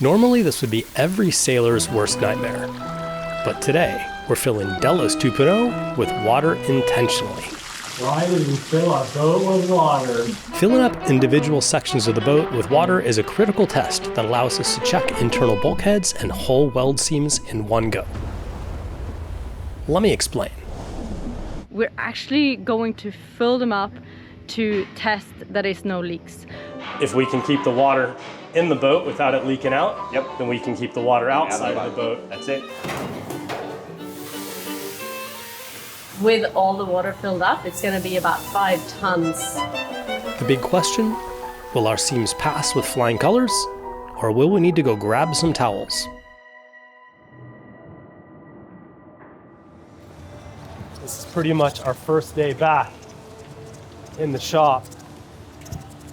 Normally, this would be every sailor's worst nightmare. But today, we're filling Delos 2.0 with water intentionally. Why did we fill our boat with water? Filling up individual sections of the boat with water is a critical test that allows us to check internal bulkheads and hull weld seams in one go. Let me explain. We're actually going to fill them up to test that there's no leaks. If we can keep the water in the boat without it leaking out, then we can keep the water outside of the boat. That's it. With all the water filled up, it's going to be about 5 tons. The big question, will our seams pass with flying colors, or will we need to go grab some towels? This is pretty much our first day back in the shop.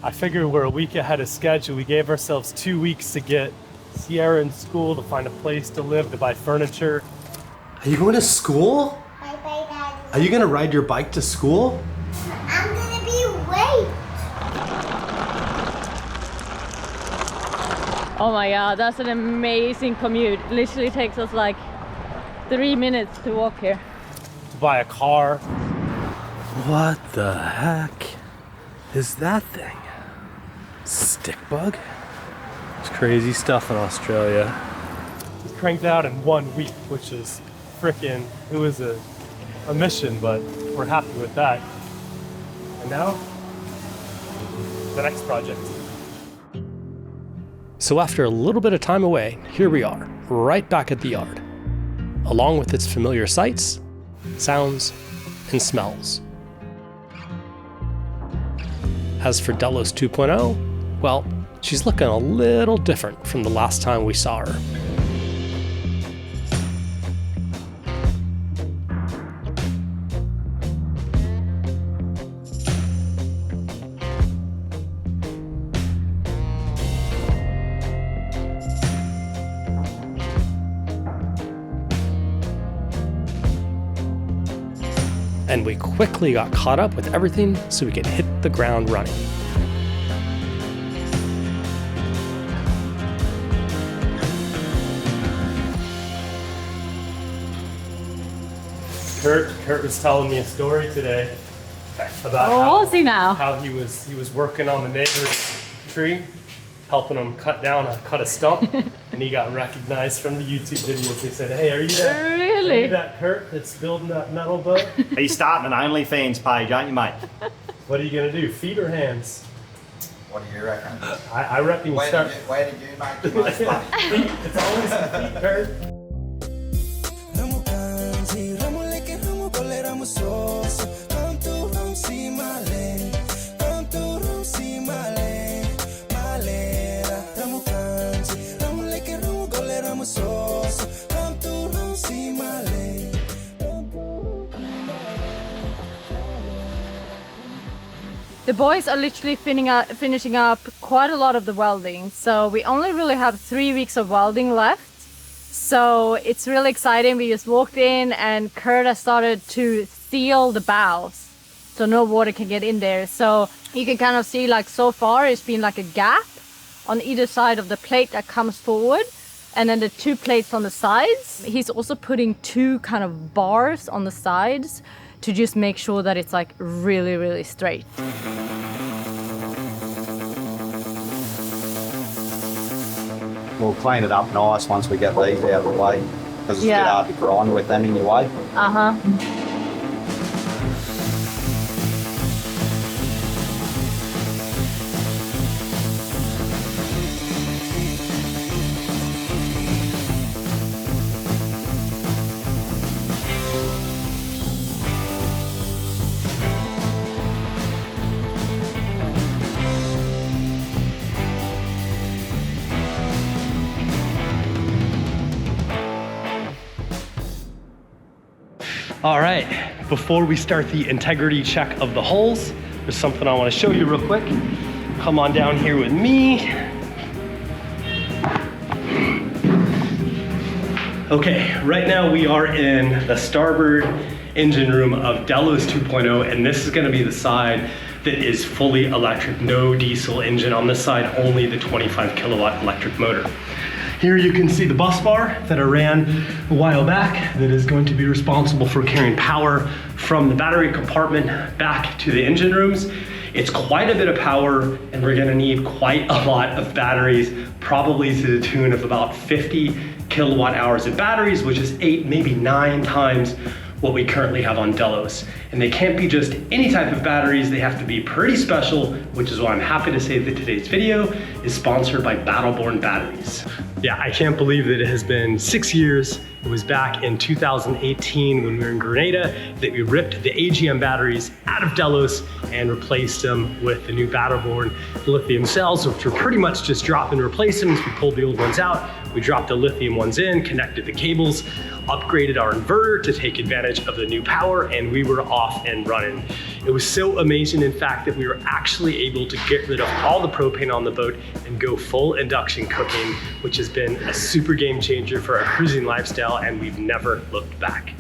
I figured we're a week ahead of schedule. We gave ourselves 2 weeks to get Sierra in school, to find a place to live, to buy furniture. Are you going to school? Bye-bye, Daddy. Are you going to ride your bike to school? I'm gonna be late. Oh my god, that's an amazing commute. It literally takes us like 3 minutes to walk here. To buy a car. What the heck is that thing? Stick bug? It's crazy stuff in Australia. We cranked out in 1 week, which is frickin', it was a mission, but we're happy with that. And now, the next project. So after a little bit of time away, here we are, right back at the yard, along with its familiar sights, sounds, and smells. As for Delos 2.0, well, she's looking a little different from the last time we saw her. And we quickly got caught up with everything so we could hit the ground running. Kurt was telling me a story today about how he was working on the neighbor's tree, helping him cut a stump, and he got recognized from the YouTube videos. They said, "Hey, are you that Kurt that's building that metal boat? Are you starting an OnlyFans page, aren't you, mate? What are you gonna do? Feet or hands?" What do you reckon? I reckon you start. Where did you make the most money? Feet. It's always the feet, Kurt. The boys are literally finishing up quite a lot of the welding, so we only really have 3 weeks of welding left. So it's really exciting. We just walked in and Kurt has started to seal the bows so no water can get in there. So you can kind of see, like, so far it's been like a gap on either side of the plate that comes forward, and then the 2 plates on the sides. He's also putting 2 kind of bars on the sides to just make sure that it's like really, really straight. We'll clean it up nice once we get these out of the way, because it's a bit hard to grind with them anyway. All right, before we start the integrity check of the hulls, there's something I want to show you real quick. Come on down here with me. Okay, right now we are in the starboard engine room of Delos 2.0, and this is going to be the side that is fully electric, no diesel engine on this side, only the 25 kilowatt electric motor. Here you can see the bus bar that I ran a while back that is going to be responsible for carrying power from the battery compartment back to the engine rooms. It's quite a bit of power, and we're gonna need quite a lot of batteries, probably to the tune of about 50 kilowatt hours of batteries, which is 8, maybe 9 times what we currently have on Delos. And they can't be just any type of batteries, they have to be pretty special, which is why I'm happy to say that today's video is sponsored by Battle Born Batteries. Yeah, I can't believe that it has been 6 years. It was back in 2018 when we were in Grenada that we ripped the AGM batteries out of Delos and replaced them with the new Battle Born lithium cells, which were pretty much just drop and replace them. We pulled the old ones out, we dropped the lithium ones in, connected the cables, upgraded our inverter to take advantage of the new power, and we were off and running. It was so amazing, in fact, that we were actually able to get rid of all the propane on the boat and go full induction cooking, which has been a super game changer for our cruising lifestyle, and we've never looked back.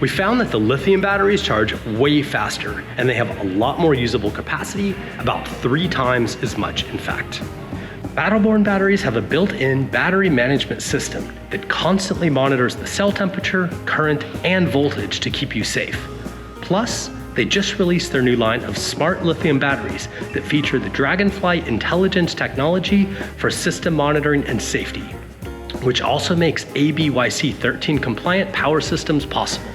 We found that the lithium batteries charge way faster, and they have a lot more usable capacity, about 3 times as much, in fact. Battle Born batteries have a built-in battery management system that constantly monitors the cell temperature, current, and voltage to keep you safe. Plus, they just released their new line of smart lithium batteries that feature the Dragonfly Intelligence technology for system monitoring and safety, which also makes ABYC 13 compliant power systems possible.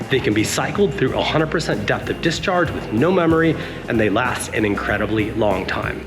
They can be cycled through 100% depth of discharge with no memory, and they last an incredibly long time.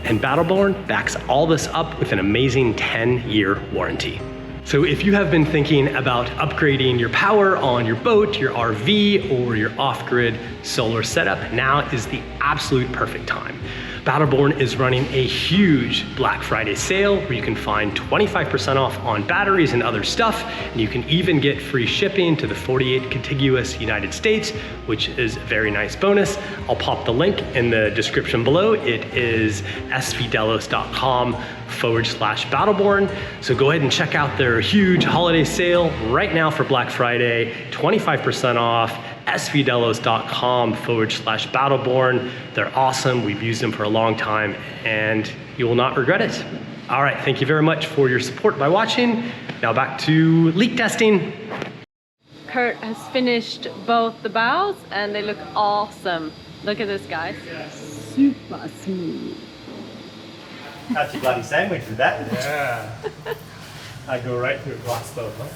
And Battle Born backs all this up with an amazing 10-year warranty. So if you have been thinking about upgrading your power on your boat, your RV, or your off-grid solar setup, now is the absolute perfect time. Battle Born is running a huge Black Friday sale where you can find 25% off on batteries and other stuff, and you can even get free shipping to the 48 contiguous United States, which is a very nice bonus. I'll pop the link in the description below. It is svdelos.com/Battleborn. So go ahead and check out their huge holiday sale right now for Black Friday, 25% off. svdelos.com/Battleborn. They're awesome. We've used them for a long time and you will not regret it. All right, thank you very much for your support by watching. Now back to leak testing. Kurt has finished both the bows and they look awesome. Look at this, guys. Super smooth. How'd you bloody sandwich with that? Yeah. I go right through a glass boat, huh?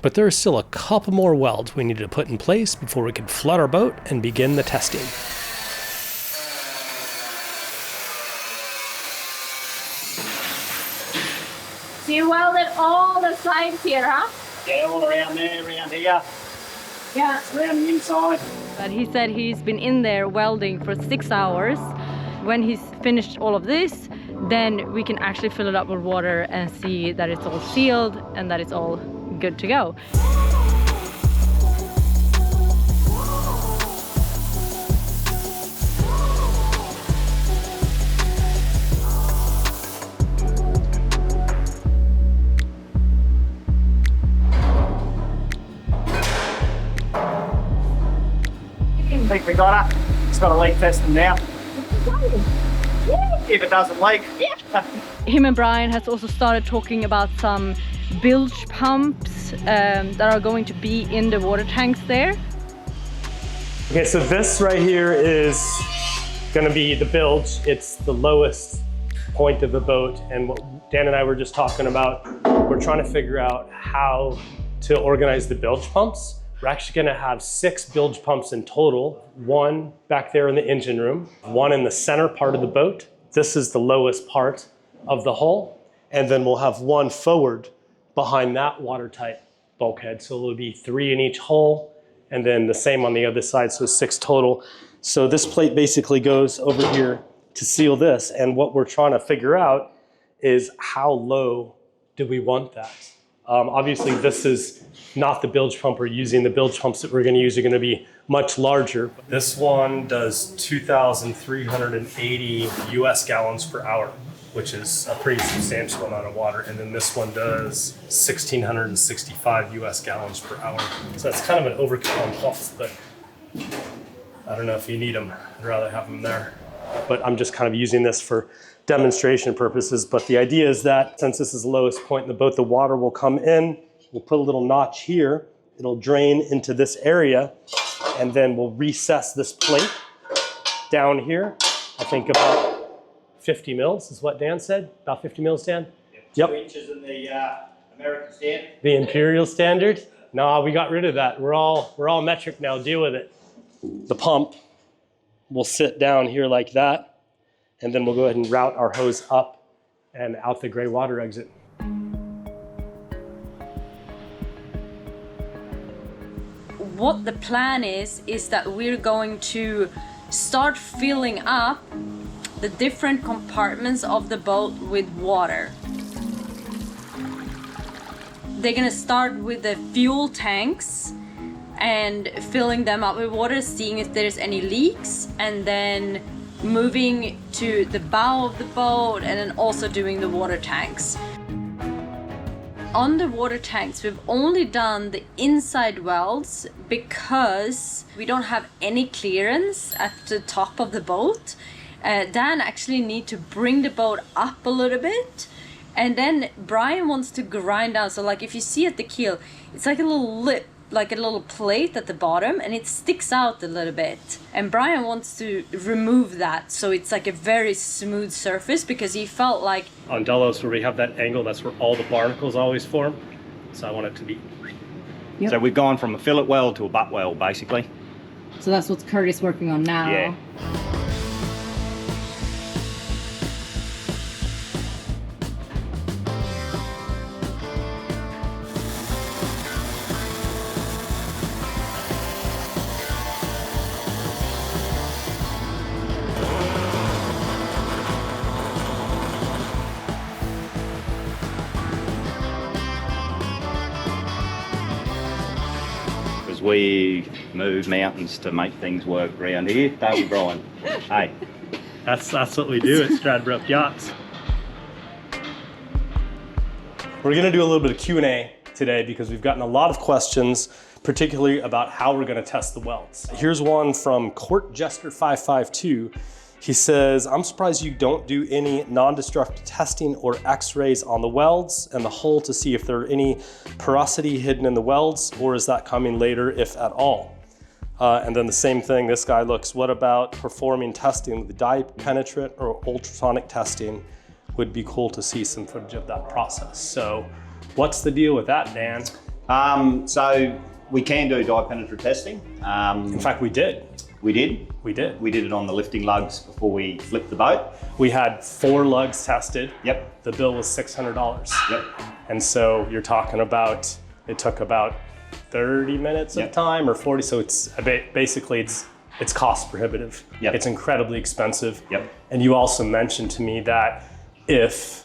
But there are still a couple more welds we need to put in place before we can flood our boat and begin the testing. So you welded all the sides here, huh? Yeah, all around there, around here. Yeah. Around the inside. But he said he's been in there welding for 6 hours. When he's finished all of this, then we can actually fill it up with water and see that it's all sealed and that it's all good to go. I think we got it. It's got a leak testing now. If it doesn't leak. Him and Brian has also started talking about some bilge pumps that are going to be in the water tanks there. Okay, so this right here is gonna be the bilge. It's the lowest point of the boat, and what Dan and I were just talking about, we're trying to figure out how to organize the bilge pumps. We're actually gonna have 6 bilge pumps in total, 1 back there in the engine room, 1 in the center part of the boat. This is the lowest part of the hull, and then we'll have 1 forward behind that watertight bulkhead. So it'll be 3 in each hull, and then the same on the other side, so 6 total. So this plate basically goes over here to seal this, and what we're trying to figure out is how low do we want that? Obviously this is not the bilge pump we're using. The bilge pumps that we're gonna use are gonna be much larger. This one does 2,380 US gallons per hour, which is a pretty substantial amount of water. And then this one does 1,665 US gallons per hour. So that's kind of an overkill on pumps, but I don't know if you need them. I'd rather have them there. But I'm just kind of using this for demonstration purposes, but the idea is that since this is the lowest point in the boat, the water will come in, we'll put a little notch here, it'll drain into this area, and then we'll recess this plate down here. I think about 50 mils is what Dan said. About 50 mils, Dan? Yep. 2 inches in the American standard. The imperial standard? No, we got rid of that. We're all metric now. Deal with it. The pump will sit down here like that, and then we'll go ahead and route our hose up and out the gray water exit. What the plan is that we're going to start filling up the different compartments of the boat with water. They're gonna start with the fuel tanks and filling them up with water, seeing if there's any leaks, and then moving to the bow of the boat, and then also doing the water tanks. On the water tanks, we've only done the inside welds because we don't have any clearance at the top of the boat. Dan actually need to bring the boat up a little bit, and then Brian wants to grind down. So like if you see at the keel, it's like a little lip, like a little plate at the bottom, and it sticks out a little bit. And Brian wants to remove that so it's like a very smooth surface, because he felt like On Delos, where we have that angle, that's where all the barnacles always form. So I want it to be. Yep. So we've gone from a fillet weld to a butt weld, basically. So that's what Curtis working on now. Yeah. We move mountains to make things work around here, don't we, Brian? Hey. That's what we do at Stradbroke Yachts. We're gonna do a little bit of Q&A today because we've gotten a lot of questions, particularly about how we're gonna test the welds. Here's one from Court Jester 552. He says, I'm surprised you don't do any non-destructive testing or x-rays on the welds and the hull to see if there are any porosity hidden in the welds, or is that coming later, if at all? And then the same thing, this guy looks, what about performing testing with dye penetrant or ultrasonic testing? Would be cool to see some footage of that process. So what's the deal with that, Dan? So we can do dye penetrant testing. In fact, we did. We did? We did. We did it on the lifting lugs before we flipped the boat. We had 4 lugs tested. Yep. The bill was $600. Yep. And so you're talking about, it took about 30 minutes of time or 40. So it's basically it's cost prohibitive. Yep. It's incredibly expensive. Yep. And you also mentioned to me that if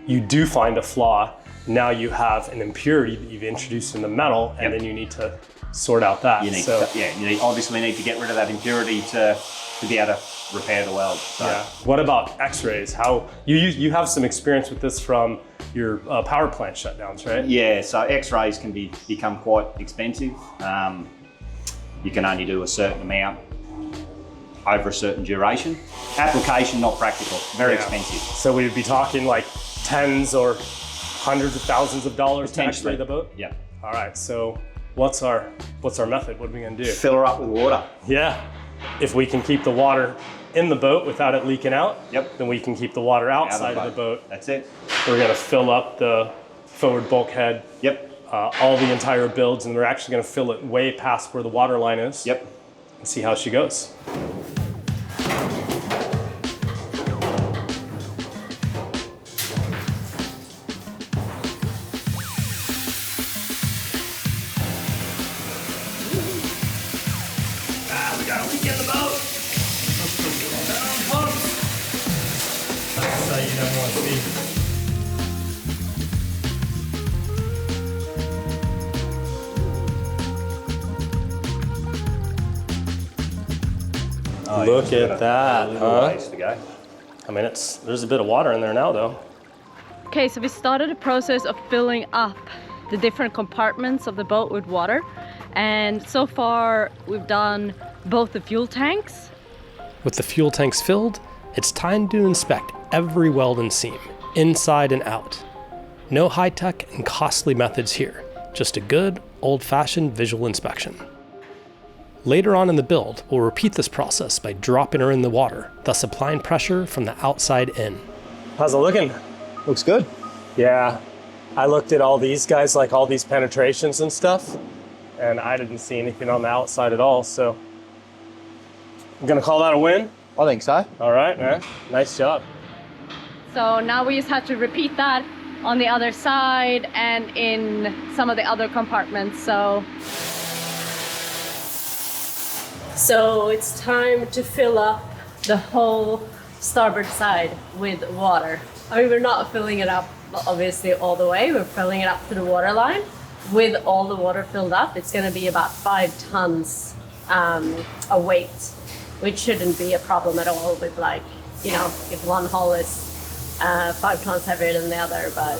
you do find a flaw, now you have an impurity that you've introduced in the metal, and then you need to sort out that. You obviously need to get rid of that impurity to be able to repair the weld. So. Yeah. What about X-rays? How you have some experience with this from your power plant shutdowns, right? Yeah. So X-rays can become quite expensive. You can only do a certain amount over a certain duration. Application not practical. Very expensive. So we would be talking like tens or hundreds of thousands of dollars to X-ray the boat. Yeah. All right. So what's our method? What are we gonna do? Fill her up with water. Yeah. If we can keep the water in the boat without it leaking out, then we can keep the water outside of the boat. That's it. We're gonna fill up the forward bulkhead. Yep. All the entire builds, and we're actually gonna fill it way past where the water line is. Yep. And see how she goes. We got a leak in the boat. That's how you never want to see. Look at that, huh? To go. I mean, there's a bit of water in there now, though. Okay, so we started the process of filling up the different compartments of the boat with water, and so far we've done both the fuel tanks. With the fuel tanks filled, it's time to inspect every weld and seam, inside and out. No high-tech and costly methods here, just a good, old-fashioned visual inspection. Later on in the build, we'll repeat this process by dropping her in the water, thus applying pressure from the outside in. How's it looking? Looks good. Yeah, I looked at all these guys, like all these penetrations and stuff, and I didn't see anything on the outside at all, so I'm gonna call that a win. I think so. All right, man, nice job. So now we just have to repeat that on the other side and in some of the other compartments. So it's time to fill up the whole starboard side with water. I mean, we're not filling it up obviously all the way, we're filling it up to the water line. With all the water filled up, it's going to be about 5 tons a weight, which shouldn't be a problem at all with, like, you know, if one hull is 5 tons heavier than the other, but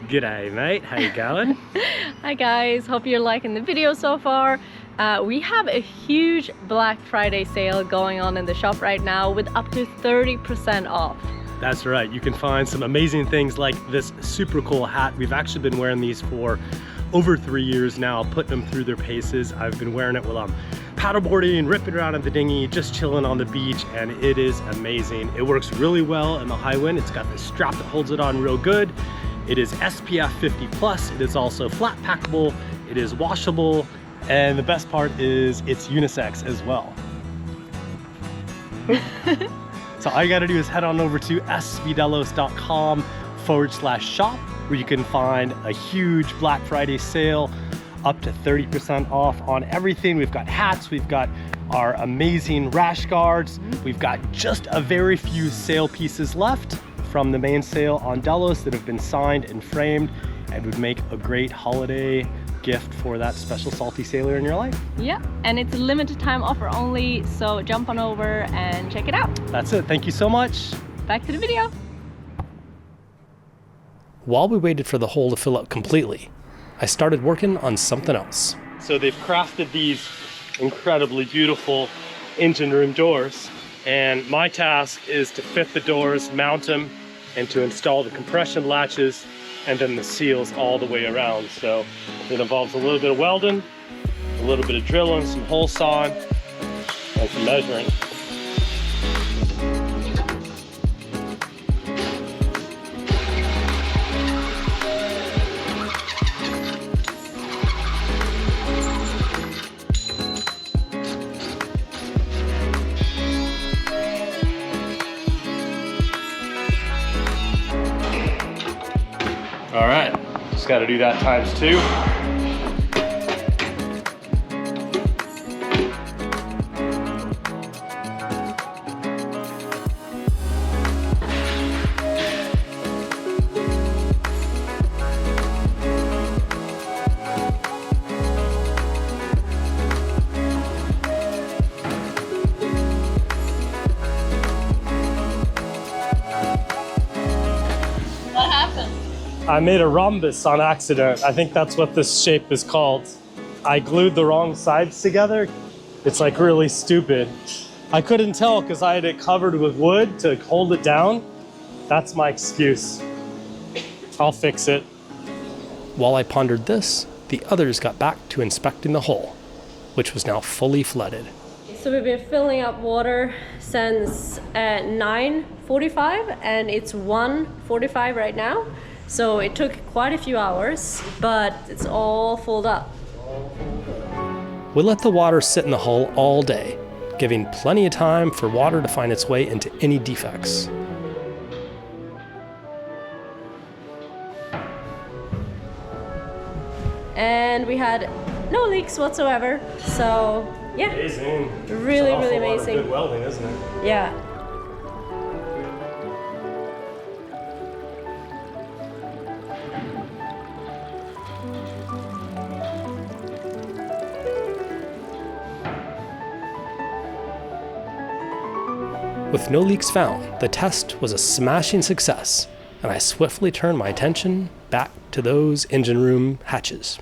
G'day, mate. How you going? Hi guys, hope you're liking the video so far. We have a huge Black Friday sale going on in the shop right now with up to 30% off. That's right. You can find some amazing things like this super cool hat. We've actually been wearing these for over 3 years now, putting them through their paces. I've been wearing it while I'm paddleboarding, ripping around in the dinghy, just chilling on the beach, and it is amazing. It works really well in the high wind. It's got this strap that holds it on real good. It is SPF 50+, it is also flat packable, it is washable, and the best part is it's unisex as well. So all you gotta do is head on over to svdelos.com/shop, where you can find a huge Black Friday sale, up to 30% off on everything. We've got hats, we've got our amazing rash guards, we've got just a very few sale pieces left from the main sale on Delos that have been signed and framed and would make a great holiday gift for that special salty sailor in your life. Yeah, and it's a limited time offer only, so jump on over and check it out. That's it. Thank you so much. Back to the video. While we waited for the hole to fill up completely, I started working on something else. So they've crafted these incredibly beautiful engine room doors, and my task is to fit the doors, mount them, and to install the compression latches and then the seals all the way around. So it involves a little bit of welding, a little bit of drilling, some hole sawing, and some measuring. All right, just got to do that times 2. What happened? I made a rhombus on accident. I think that's what this shape is called. I glued the wrong sides together. It's like really stupid. I couldn't tell because I had it covered with wood to hold it down. That's my excuse. I'll fix it. While I pondered this, the others got back to inspecting the hole, which was now fully flooded. So we've been filling up water since 9:45 and it's 1:45 right now. So it took quite a few hours, but it's all filled up. We let the water sit in the hull all day, giving plenty of time for water to find its way into any defects. And we had no leaks whatsoever. So yeah, Amazing. really, It's an really awful lot of amazing. good welding, isn't it? Yeah. With no leaks found, the test was a smashing success, and I swiftly turned my attention back to those engine room hatches.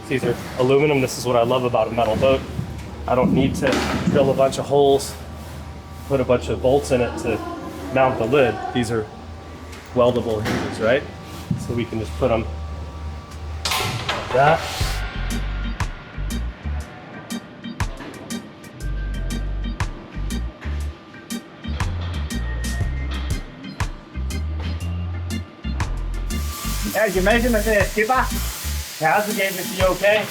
These are aluminum. This is what I love about a metal boat. I don't need to drill a bunch of holes, put a bunch of bolts in it to mount the lid. These are weldable hinges, right? So we can just put them like that. As your measurement there, skipper. How's the game with you okay?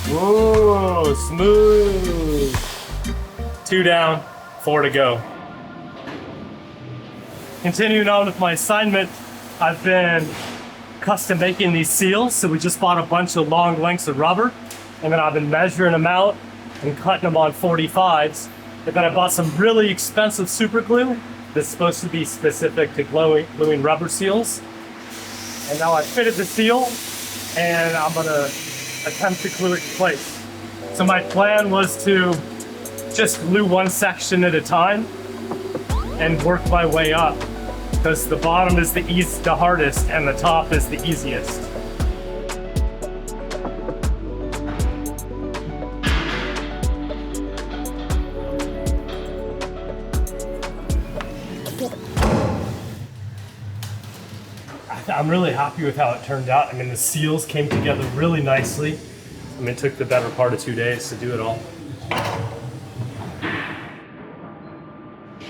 Whoa, smooth. 2 down, 4 to go. Continuing on with my assignment, I've been custom making these seals. So we just bought a bunch of long lengths of rubber, and then I've been measuring them out and cutting them on 45s. And then I bought some really expensive super glue that's supposed to be specific to gluing rubber seals. And now I fitted the seal, and I'm gonna attempt to glue it in place. So my plan was to just glue one section at a time and work my way up, because the bottom is the hardest and the top is the easiest. I'm really happy with how it turned out. I mean, the seals came together really nicely. I mean, it took the better part of 2 days to do it all.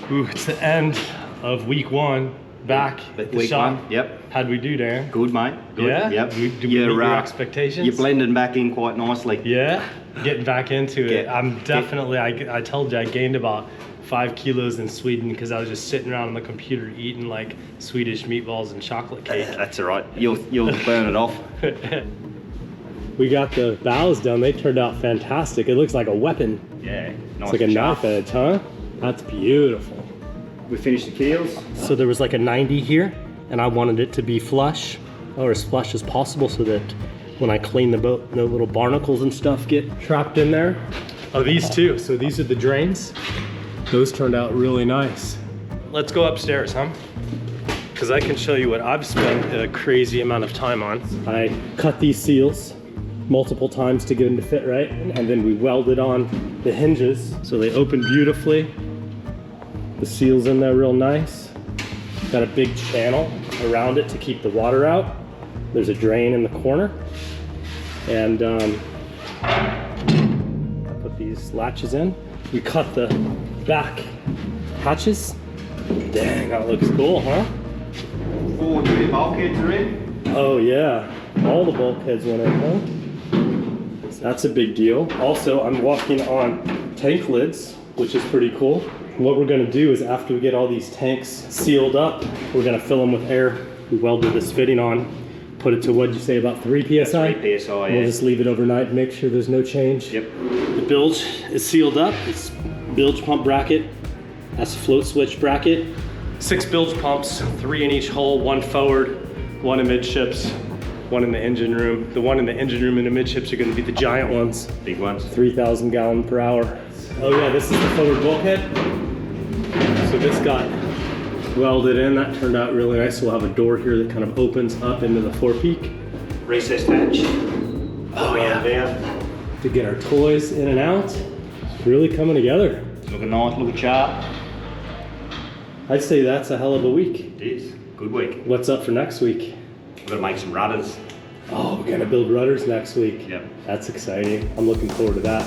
Ooh, it's the end of week 1 back at the Week shop. 1, yep. How'd we do, Darren? Good, mate. Good. Yeah? Yep. Did we meet your expectations? You're blending back in quite nicely. Yeah? Getting back into it. Yeah. I'm definitely, I told you I gained about 5 kilos in Sweden because I was just sitting around on the computer eating like Swedish meatballs and chocolate cake. That's all right. You'll burn it off. We got the bows done. They turned out fantastic. It looks like a weapon. Yeah. Nice It's like a and knife sharp. edge, huh? That's beautiful. We finished the keels. So there was like a 90 here, and I wanted it to be flush, or as flush as possible, so that when I clean the boat, no little barnacles and stuff get trapped in there. Oh, these too. So these are the drains. Those turned out really nice. Let's go upstairs, huh? Because I can show you what I've spent a crazy amount of time on. I cut these seals multiple times to get them to fit right, and then we welded on the hinges so they open beautifully. The seal's in there real nice. Got a big channel around it to keep the water out. There's a drain in the corner. And I put these latches in. We cut the back hatches. Dang, that looks cool, huh? 4 new bulkheads are in. Oh yeah, all the bulkheads went in, huh? That's a big deal. Also, I'm walking on tank lids, which is pretty cool. What we're gonna do is after we get all these tanks sealed up, we're gonna fill them with air. We welded this fitting on, put it to, what'd you say, about 3 PSI? 3 PSI, yeah. We'll just leave it overnight, make sure there's no change. Yep. The bilge is sealed up. It's bilge pump bracket. That's a float switch bracket. 6 bilge pumps, 3 in each hole, 1 forward, 1 amidships, 1 in the engine room. The one in the engine room and amidships are gonna be the giant ones. Big ones. 3,000 gallon per hour. Oh yeah, this is the forward bulkhead. So this got welded in. That turned out really nice. We'll have a door here that kind of opens up into the forepeak. Recessed hatch. Oh yeah. Down. To get our toys in and out. It's really coming together. Looking nice, looking sharp. I'd say that's a hell of a week. It is. Good week. What's up for next week? We're gonna make some rudders. Oh, we're gonna build rudders next week. Yep. That's exciting. I'm looking forward to that.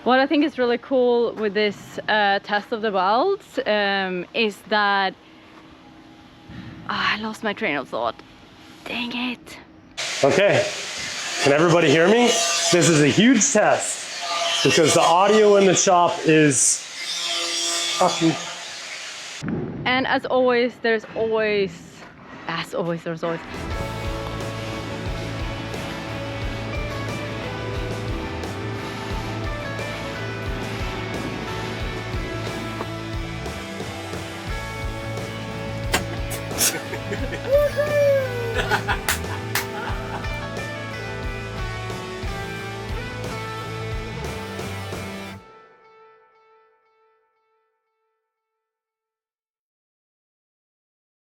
What I think is really cool with this test of the welds is that I lost my train of thought. Dang it. Okay, can everybody hear me? This is a huge test because the audio in the shop is fucking And as always, there's always